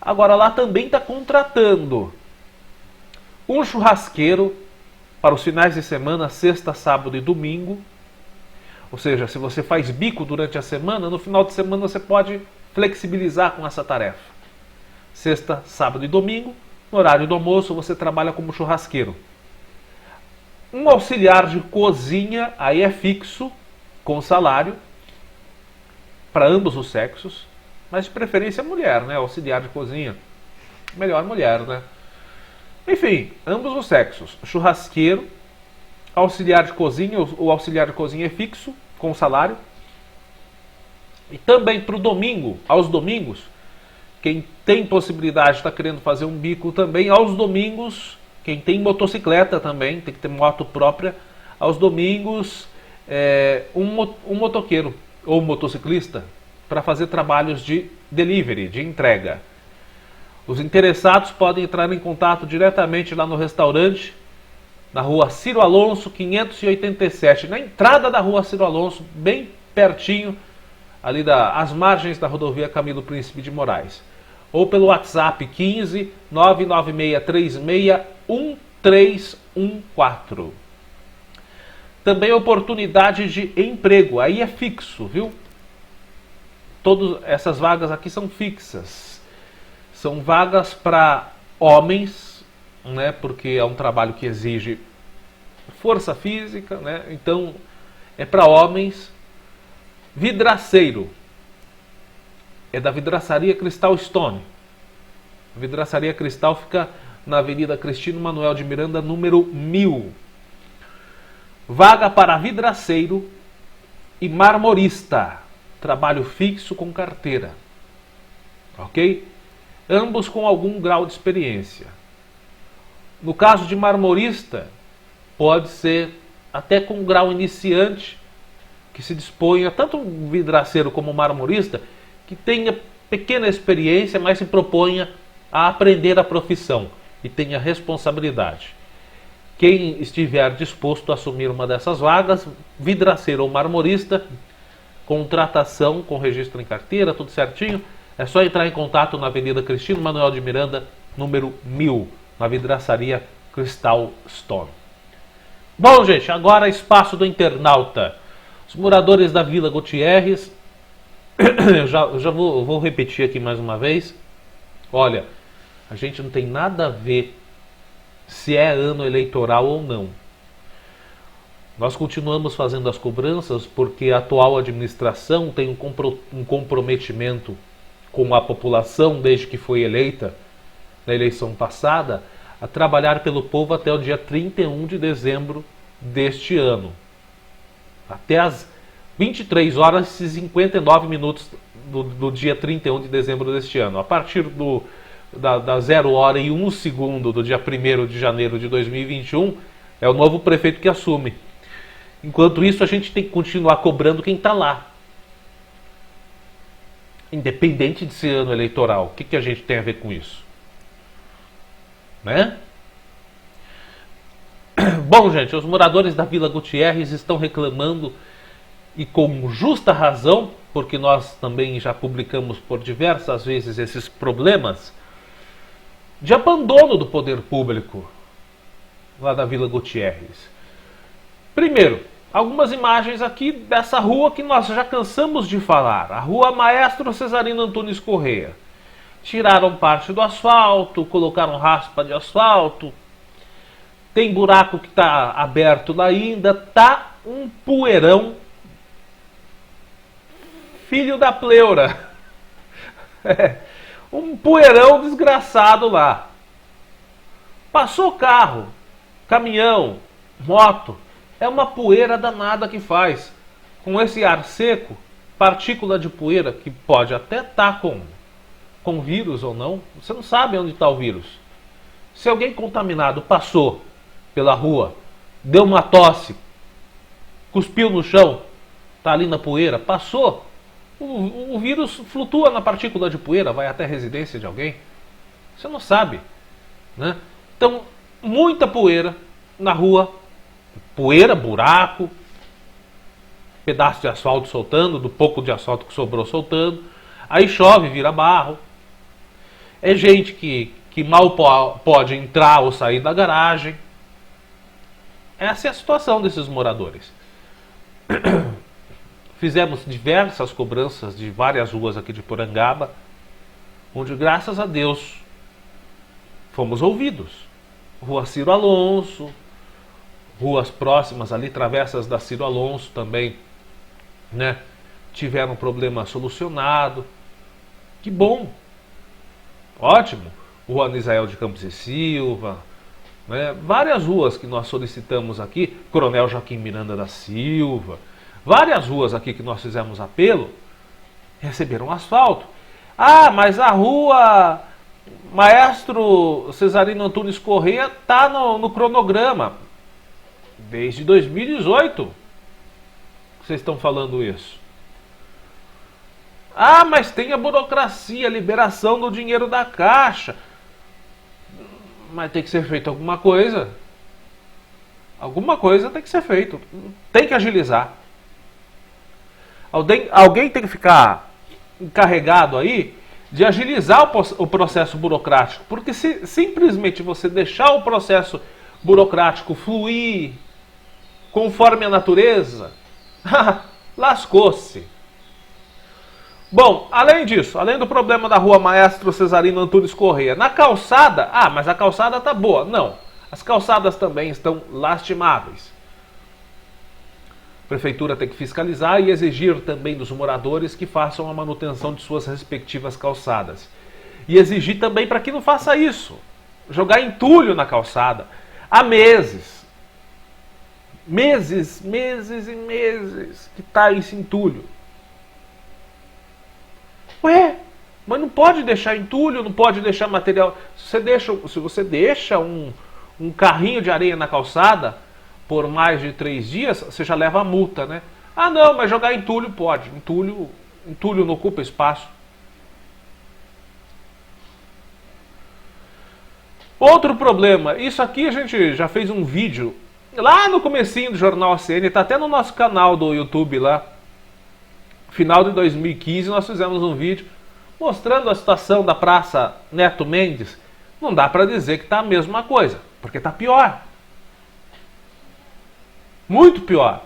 Agora lá também está contratando um churrasqueiro para os finais de semana, sexta, sábado e domingo. Ou seja, se você faz bico durante a semana, no final de semana você pode flexibilizar com essa tarefa. Sexta, sábado e domingo, no horário do almoço, você trabalha como churrasqueiro. Um auxiliar de cozinha, aí é fixo, com salário. para ambos os sexos, mas de preferência mulher, né? Auxiliar de cozinha. Melhor mulher, né? Enfim, ambos os sexos. Churrasqueiro, auxiliar de cozinha, o auxiliar de cozinha é fixo, com salário. E também para o domingo, aos domingos, quem tem possibilidade de estar querendo fazer um bico também, aos domingos, quem tem motocicleta também, tem que ter moto própria, aos domingos, um motoqueiro ou motociclista para fazer trabalhos de delivery, de entrega. Os interessados podem entrar em contato diretamente lá no restaurante, na rua Ciro Alonso, 587, na entrada da rua Ciro Alonso, bem pertinho, ali às margens da rodovia Camilo Príncipe de Moraes. Ou pelo WhatsApp 15 99636 1314. Também oportunidade de emprego, aí é fixo, viu? Todas essas vagas aqui são fixas. São vagas para homens, né? Porque é um trabalho que exige força física, né? Então é para homens. Vidraceiro. É da vidraçaria Cristal Stone. A vidraçaria Cristal fica na Avenida Cristino Manuel de Miranda, número 1000. Vaga para vidraceiro e marmorista. Trabalho fixo com carteira. Ok? Ambos com algum grau de experiência. No caso de marmorista, pode ser até com grau iniciante, que se disponha, tanto um vidraceiro como um marmorista, que tenha pequena experiência, mas se proponha a aprender a profissão e tenha responsabilidade. Quem estiver disposto a assumir uma dessas vagas, vidraceiro ou marmorista, contratação com registro em carteira, tudo certinho, é só entrar em contato na Avenida Cristino Manuel de Miranda, número 1000, na vidraçaria Cristal Stone. Bom, gente, agora espaço do internauta. Os moradores da Vila Gutierrez, eu já vou repetir aqui mais uma vez. Olha, a gente não tem nada a ver se é ano eleitoral ou não. Nós continuamos fazendo as cobranças porque a atual administração tem um comprometimento com a população desde que foi eleita na eleição passada a trabalhar pelo povo até o dia 31 de dezembro deste ano. Até as 23 horas e 59 minutos do dia 31 de dezembro deste ano. A partir da 0 hora e 1 segundo do dia 1º de janeiro de 2021, é o novo prefeito que assume. Enquanto isso, a gente tem que continuar cobrando quem está lá. Independente de ser ano eleitoral. O que a gente tem a ver com isso? Né? Bom, gente, os moradores da Vila Gutierrez estão reclamando, e com justa razão, porque nós também já publicamos por diversas vezes esses problemas, de abandono do poder público lá da Vila Gutierrez. Primeiro, algumas imagens aqui dessa rua que nós já cansamos de falar, a Rua Maestro Cesarino Antunes Correia. Tiraram parte do asfalto, colocaram raspa de asfalto, tem buraco que está aberto lá ainda, tá um poeirão filho da pleura. Um poeirão desgraçado lá. Passou carro, caminhão, moto, é uma poeira danada que faz. Com esse ar seco, partícula de poeira que pode até estar com vírus ou não, você não sabe onde está o vírus. Se alguém contaminado passou pela rua, deu uma tosse, cuspiu no chão, está ali na poeira, passou, o vírus flutua na partícula de poeira, vai até a residência de alguém. Você não sabe, né? Então, muita poeira na rua, poeira, buraco, pedaço de asfalto soltando, do pouco de asfalto que sobrou soltando. Aí chove, vira barro. É gente que mal pode entrar ou sair da garagem. Essa é a situação desses moradores. Fizemos diversas cobranças de várias ruas aqui de Porangaba, onde, graças a Deus, fomos ouvidos. Rua Ciro Alonso, ruas próximas ali, travessas da Ciro Alonso também, né? tiveram um problema solucionado. Que bom! Ótimo! Rua Anisael de Campos e Silva, né? Várias ruas que nós solicitamos aqui, Coronel Joaquim Miranda da Silva, várias ruas aqui que nós fizemos apelo, receberam asfalto. Ah, mas a rua Maestro Cesarino Antunes Corrêa está no cronograma. Desde 2018 vocês estão falando isso. Ah, mas tem a burocracia, a liberação do dinheiro da Caixa. Mas tem que ser feito alguma coisa. Alguma coisa tem que ser feito. Tem que agilizar. Alguém tem que ficar encarregado aí de agilizar o processo burocrático. Porque se simplesmente você deixar o processo burocrático fluir conforme a natureza, lascou-se. Bom, além disso, além do problema da rua Maestro Cesarino Antunes Corrêa, na calçada, mas a calçada tá boa. Não, as calçadas também estão lastimáveis. A prefeitura tem que fiscalizar e exigir também dos moradores que façam a manutenção de suas respectivas calçadas. E exigir também para que não faça isso, jogar entulho na calçada. Há meses e meses que está esse entulho. Ué, mas não pode deixar entulho, não pode deixar material. Se você deixa um carrinho de areia na calçada por mais de 3 dias, você já leva a multa, né? Ah não, mas jogar entulho pode. Entulho não ocupa espaço. Outro problema, isso aqui a gente já fez um vídeo lá no comecinho do Jornal ACN, tá até no nosso canal do YouTube lá. Final de 2015 nós fizemos um vídeo mostrando a situação da Praça Neto Mendes. Não dá para dizer que tá a mesma coisa, porque tá pior. Muito pior.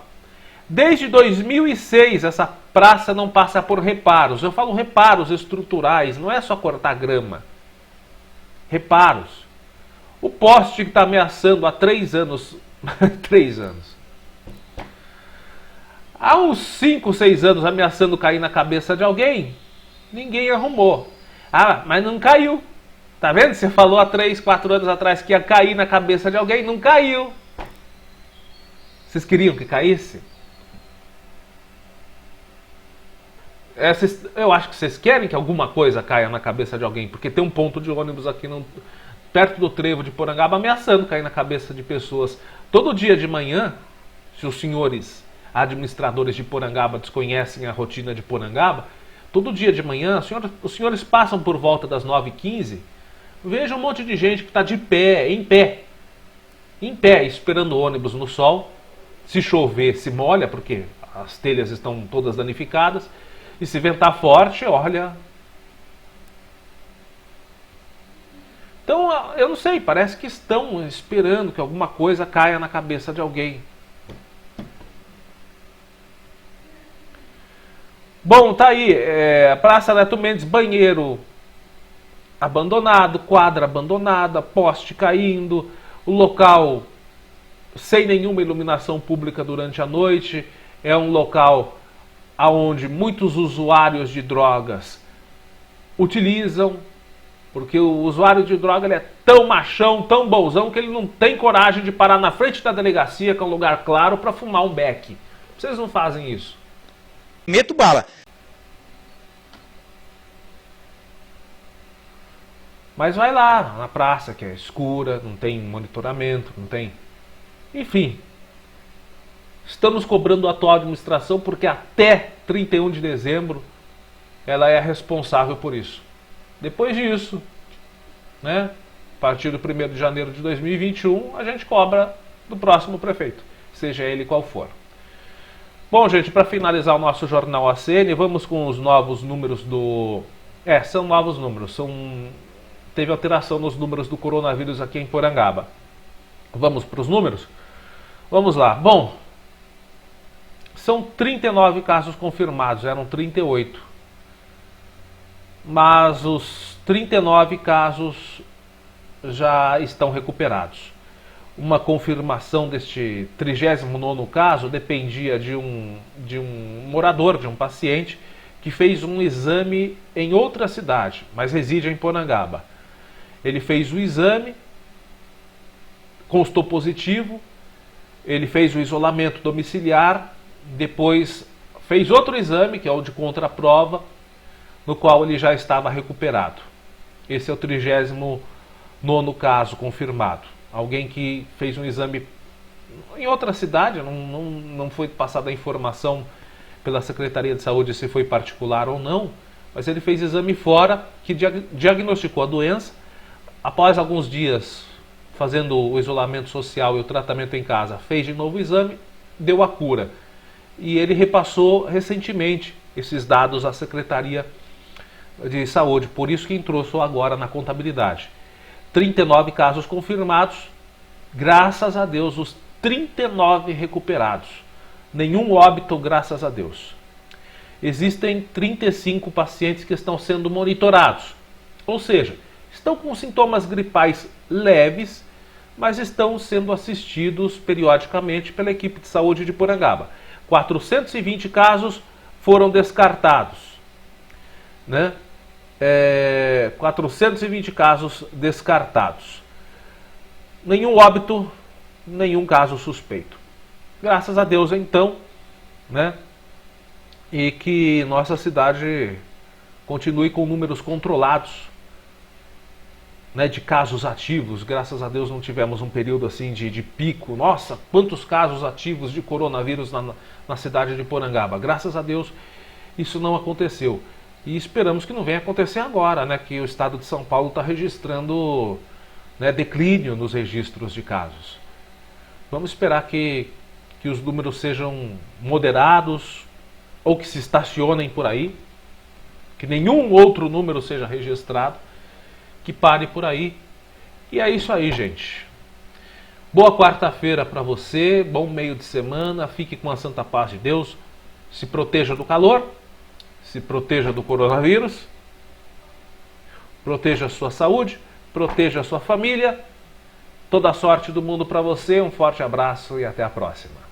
Desde 2006 essa praça não passa por reparos. Eu falo reparos estruturais, não é só cortar grama. Reparos. O poste que está ameaçando há 3 anos... 3 anos. Há uns 5, 6 anos ameaçando cair na cabeça de alguém, ninguém arrumou. Ah, mas não caiu. Tá vendo? Você falou há 3, 4 anos atrás que ia cair na cabeça de alguém, não caiu. Vocês queriam que caísse? Eu acho que vocês querem que alguma coisa caia na cabeça de alguém, porque tem um ponto de ônibus aqui perto do trevo de Porangaba ameaçando cair na cabeça de pessoas. Todo dia de manhã, se os senhores administradores de Porangaba desconhecem a rotina de Porangaba, todo dia de manhã, os senhores passam por volta das 9h15, veja um monte de gente que está de pé, em pé, esperando o ônibus no sol. Se chover, se molha, porque as telhas estão todas danificadas. E se ventar forte, olha... Então, eu não sei, parece que estão esperando que alguma coisa caia na cabeça de alguém. Bom, tá aí, Praça Neto Mendes, banheiro abandonado, quadra abandonada, poste caindo, o local sem nenhuma iluminação pública durante a noite, é um local onde muitos usuários de drogas utilizam, porque o usuário de droga ele é tão machão, tão bonzão, que ele não tem coragem de parar na frente da delegacia, que é um lugar claro, para fumar um beck. Vocês não fazem isso. Meto bala. Mas vai lá, na praça, que é escura, não tem monitoramento, não tem... Enfim, estamos cobrando a atual administração porque até 31 de dezembro ela é responsável por isso. Depois disso, né, a partir do 1º de janeiro de 2021, a gente cobra do próximo prefeito, seja ele qual for. Bom, gente, para finalizar o nosso Jornal ACN, vamos com os novos números do... são novos números, teve alteração nos números do coronavírus aqui em Porangaba. Vamos para os números? Vamos lá. Bom, são 39 casos confirmados, eram 38. Mas os 39 casos já estão recuperados. uma confirmação deste 39º caso dependia de um morador, de um paciente, que fez um exame em outra cidade, mas reside em Porangaba. Ele fez o exame, constou positivo, ele fez o isolamento domiciliar, depois fez outro exame, que é o de contraprova, no qual ele já estava recuperado. Esse é o 39º caso confirmado. Alguém que fez um exame em outra cidade, não foi passada a informação pela Secretaria de Saúde se foi particular ou não, mas ele fez exame fora, que diagnosticou a doença. Após alguns dias fazendo o isolamento social e o tratamento em casa, fez de novo o exame, deu a cura. E ele repassou recentemente esses dados à Secretaria de Saúde, por isso que entrou só agora na contabilidade. 39 casos confirmados, graças a Deus, os 39 recuperados. Nenhum óbito, graças a Deus. Existem 35 pacientes que estão sendo monitorados, ou seja, estão com sintomas gripais leves, mas estão sendo assistidos periodicamente pela equipe de saúde de Porangaba. 420 casos foram descartados, né? 420 casos descartados. Nenhum óbito, nenhum caso suspeito. Graças a Deus, então, né? E que nossa cidade continue com números controlados, né, de casos ativos. Graças a Deus não tivemos um período assim de pico. Nossa, quantos casos ativos de coronavírus na cidade de Porangaba. Graças a Deus isso não aconteceu. E esperamos que não venha acontecer agora, né, que o estado de São Paulo está registrando, né, declínio nos registros de casos. Vamos esperar que os números sejam moderados ou que se estacionem por aí, que nenhum outro número seja registrado, que pare por aí. E é isso aí, gente. Boa quarta-feira para você, bom meio de semana, fique com a santa paz de Deus, se proteja do calor, se proteja do coronavírus, proteja a sua saúde, proteja a sua família, toda a sorte do mundo para você, um forte abraço e até a próxima.